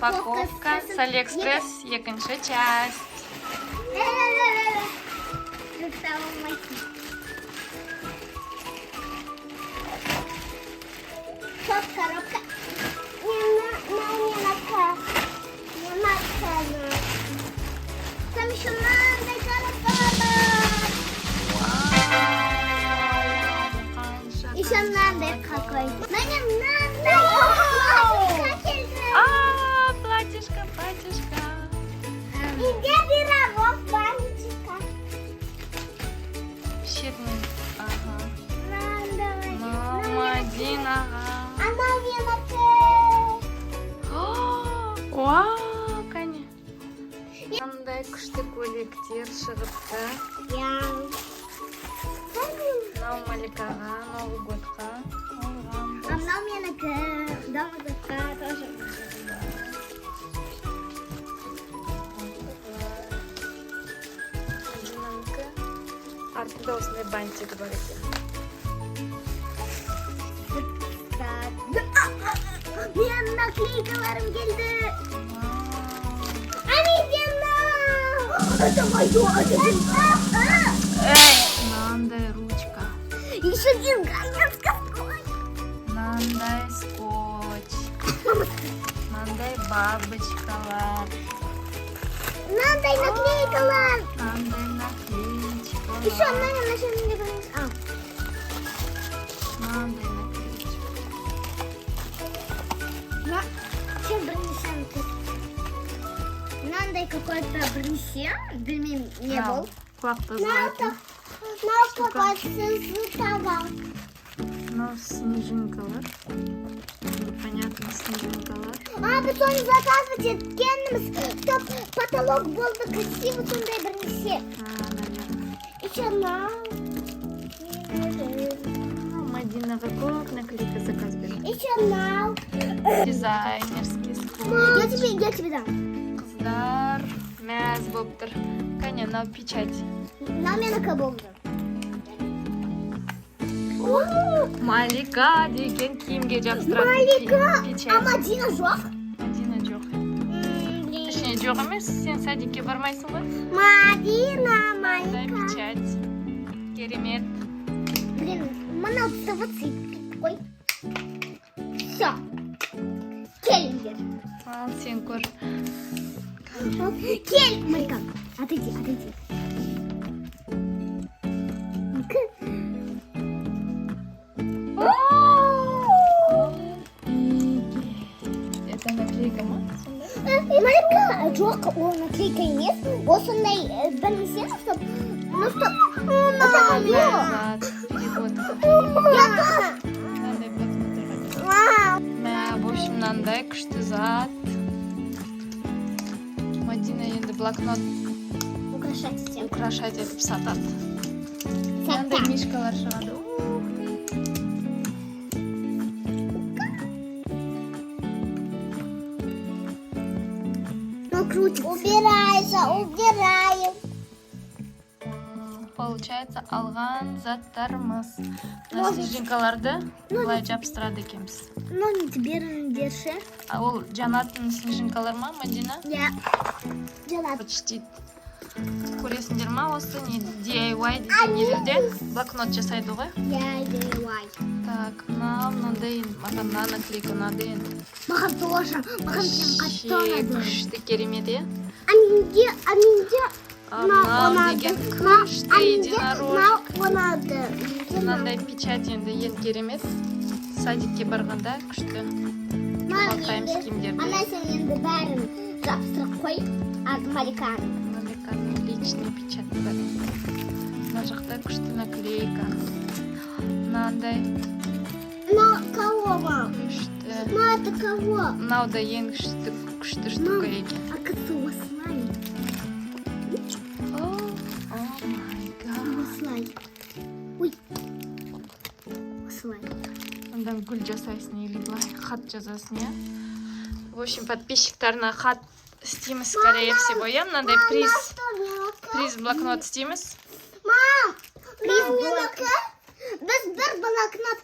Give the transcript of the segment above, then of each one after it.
Распаковка с Алиэкспресс, екінші часть. Коробка. Там еще надо коробка. Еще надо какой-то. Платьишко. И где пирожок, баночка? Щитный. Ага. Давай. Мадина. Она виноте. Вау, кәне. Қандай күшті көйлектер шығыпты. Мынау Маликаға, Новый годқа алған. А мынау менікі. Новый годқа тоже. Мадинанікі. Артында осындай бантик бар екен. Менің наклейкаларым келді. Офигенно! Мынандай ручка. Еще дизайнер скотч. Мынандай скотч. Мынандай бабочкалар. Мынандай наклейкалар. Мынандай наклеечкалар. Еще мынандай машинный бронз. Мынандай наклеечка. Чем бронзен тут? Мынандай какой-то бронзен. Білмеймін, не был. Құлақты злайтын. Мынау снежинкалар. Непонятно снежинкалар. Біз оны заказывать еткеніміз, чтоб потолок был бы красивый, сондай бірнеше. Наверное. Еще мынау. Мадинаға көп наклейка заказ берді. Еще мынау. Дизайнерский скотч. Я тебе дам. Қыздар мәз болып тұр. Кәне, мынау печать. Мынау менікі болды. Малика деген киімге жабыстыратын Малика, печать. а Мадина жоқ? Мадина жоқ. Точнее, жоқ емес, сен садикке бармайсың ғой. Мадина, Мынандай Малика. печать. Керемет. Блин, мынау цвет қой. Все. Келіңдер. Ал, сен көр. Кел, Малика. Отойди. Это наклейка ма? Малика, жоқ, ол наклейка емес. Ол сондай бірнеше, чтоб... Ну, чтоб... Это мое. Мынандай в общем, мынандай күшті зат. Мадина енді блокнот украшать етіп сатады. Мынандай мишкалар шығады. Ну, крутится. Убираем. Получается, алған заттарымыз. Мына снежинкаларды былай жабыстырады екенбіз. Ну, не тебе держи. А ол жанатын снежинкалар ма, Мадина? Я. Жанат. Почти. Көресіңдер ма, осы DIY деген нелерде блокнот жасайды ғой? Я DIY. Так, мынандай маған наклейка ұнады енді. Маған тоже. Маған прям қатты ұнады. Күшті керемет, е? А менде Мынау деген күшті единорожек. ұнады. Мынандай печать енді ең керемет. Садикке барғанда күшті. Жоғалтпаймыз киімдерді. Ана сен енді бәрін жабыстырып қой. Маликаның. Маликаның личный печать бар. Мына жақта күшті наклейка. Мынандай Но кого вам? күшті. Ну это кого? Мынау да ең күшті штука екен. А кто слайм? О май гад. Слайм. Ой. Слайм. Ондан гүл жасайсың или былай хат жазасың, иә? В общем, подписчиктарына хат істейміз, скорее всего, иә? Мынандай приз блокнот істейміз. Мам, біз бір блокнот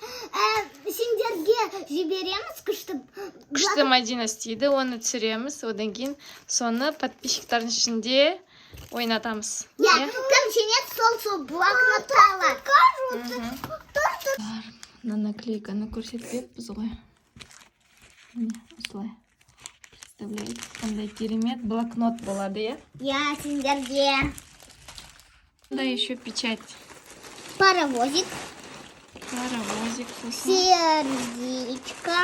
сендерге жібереміз, күшті күшті Мадина істейді. Оны түсіреміз. Одан кейін соны подписчиктардың ішінде ойнатамыз. Там ще нет сол блокнотта алады. Мына наклейканы көрсетпеппіз ғой. Міне, осылай. Представляете, қандай керемет блокнот болады, иә? Я сендерге. Да, еще печать. Паровозик. Паровозик, Сердечко.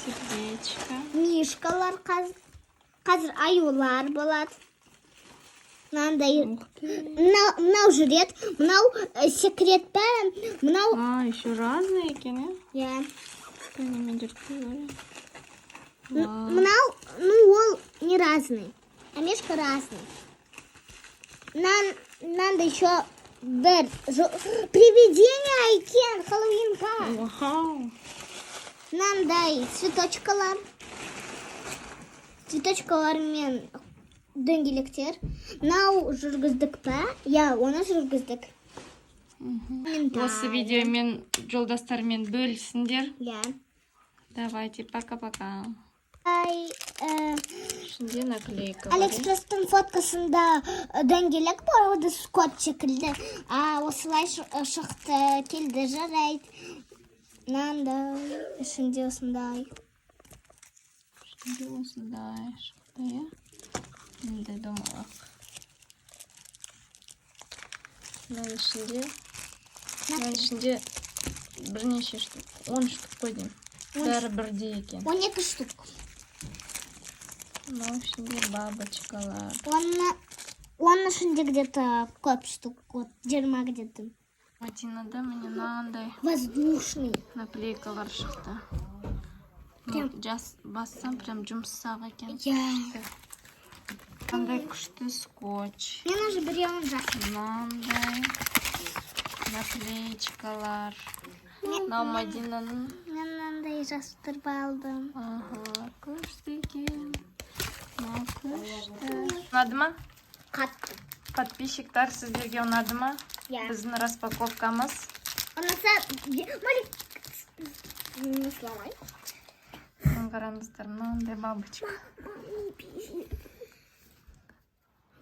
сердечко. Мишкалар қазір аюлар болады. Мынандай. Ух ты. Мынау жүрет. Мынау секрет бәрі. Мынау. А, еще разные екен, Я. немен жүріп Мынау, ну ол не разный. А мишка разный. Надо еще бір привидение екен Хэллоуинға. Вау. Мынандай цветочкалар. Цветочкалар мен дөңгелектер. Мынау жүргіздік па? Я, оны жүргіздік. Осы видеомен жолдастармен бөлісіңдер. Я. Давайте, пока-пока. Ішінде наклейка бар. Алиэкспресстің фоткасында дөңгелек бар, ода скотч секілді. Осылай шықты, келді, жарайды. Мынандай, ішінде осындай. Ішінде осындай шықты, иә? Мындай домалақ. Мына ішінде бірнеше штук, 10 штук қойдым. Бәрі бірдей екен. 12 штук. Мынау ішінде бабочкалар. Оның ішінде где-то көп штук, 20 где-то. Мадинада міне мынандай Воздушный. наклейкалар шықты. Бассам прям жұмсақ екен. Мынандай күшті скотч. Мен уже біреуін жасым. Мынандай наклеечкалар. Мынау Мадинаның. Мен мынандай жастырып алдым. Ага, күшті екен. Мынау күшті. Ұнады ма? Қатты. Подписчиктар, сіздерге ұнады ма? Иә. Біздің распаковкамыз. Ұнаса, не сломай. Қараңыздар, мынандай бабочка.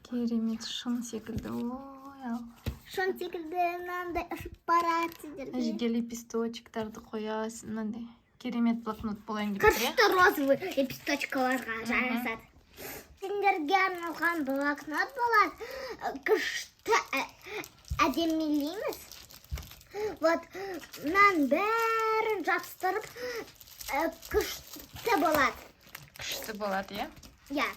Керемет шын секілді. Ой, Шон секілді мынандай ұшып барады сіздерге. Әжге лепесточектарды қоясың. Мынандай керемет блокнот болайын деп тұр, иә? Күшті розовый лепесточкаларға жарасады. Сендерге арналған блокнот болады. Күшті әдемілейміз. Вот, мынан бәрін жапсырып күшті болады. Күшті болады, иә? Я.